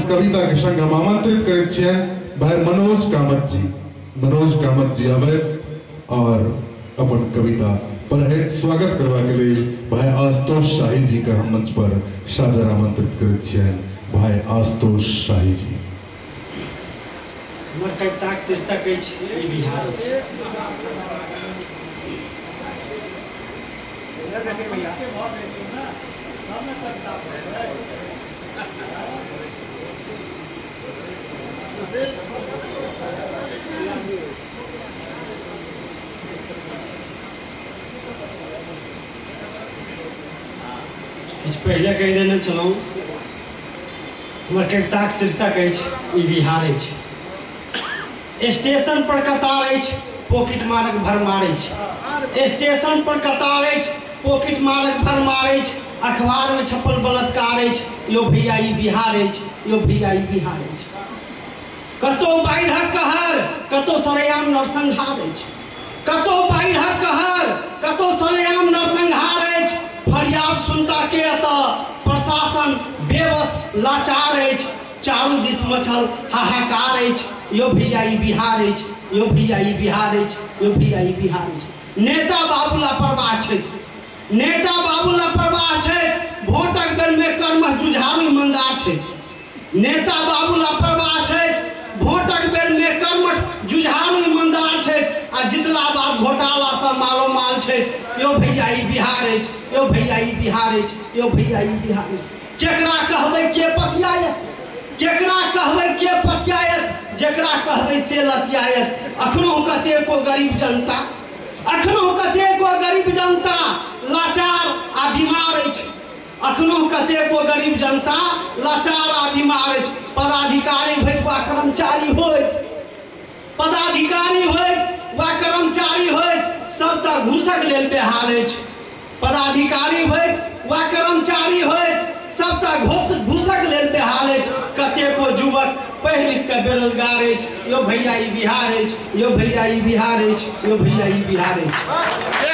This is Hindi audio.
कविता के संग हम आमंत्रित करैत छियनि भाई मनोज कामत जी आवे और अपन कविता पढ़ैत स्वागत करबा के लिए भाई आशुतोष शाही जी का हम मंच पर सादर आमंत्रित करैत छियनि। भाई आशुतोष शाही जी। हमर कविताक शीर्षक अछि ई बिहार। किछु पहले कहि देने छलहुँ हमर कविताक शीर्षक अछि ई बिहार अछि। स्टेशन पर कतार अछि पॉकेट मारक भरमार अछि। स्टेशन पर कतार अछि पॉकेट मारक भरमार अछि। अखबार में छपल बलात्कार अछि यो भैया ई बिहार अछि, यो भैया ई बिहार अछि। कतौ बाढ़िक कहर कतौ सरेआम नरसंहार अछि। कतौ बाढ़िक कहर कतौ सरेआम नरसंहार अछि। फरियाद सुनता के अतः प्रशासन बेबस लाचार अछि। चारू दिस मचल हाहाकार अछि यो भैया ई बिहार अछि, यो भैया ई बिहार अछि, यो भैया ई बिहार अछि। नेता बाबू लापरवाह छै, नेता बाबू लापरवाह छै। भोटक बेर में कर्मठ जुझारू ईमानदार छै। नेता बाबू लापरवाह छै, भोटक बेर में कर्मठ जुझारू ईमानदार छै। आ जितला बाद घोटाला से मालो माल छै यो भैया ई बिहार अछि, यो भैया ई बिहार अछि, यो भैया ई बिहार अछि। केकरा कहबै के पतियायत, केकरा कहबै के पतियायत, जेकरा कहबै से लतियायत। अखनो कतेको गरीब जनता, अखनो कतेको गरीब जनता लाचार आ बीमार अछि। अखनो कतेको गरीब जनता लाचार आ बीमार अछि। पदाधिकारी होइत वा कर्मचारी होइत, पदाधिकारी होइत वा कर्मचारी होइत सबटा घूसक लेल बेहाल अछि। पदाधिकारी होइत वा कर्मचारी होइत सबटा घूसक लेल बेहाल अछि। कतेको युवक पढ़ि लिख के बेरोजगार अछि यो भैया ई बिहार अछि, यो भैया ई बिहार अछि, यो भैया ई बिहार अछि।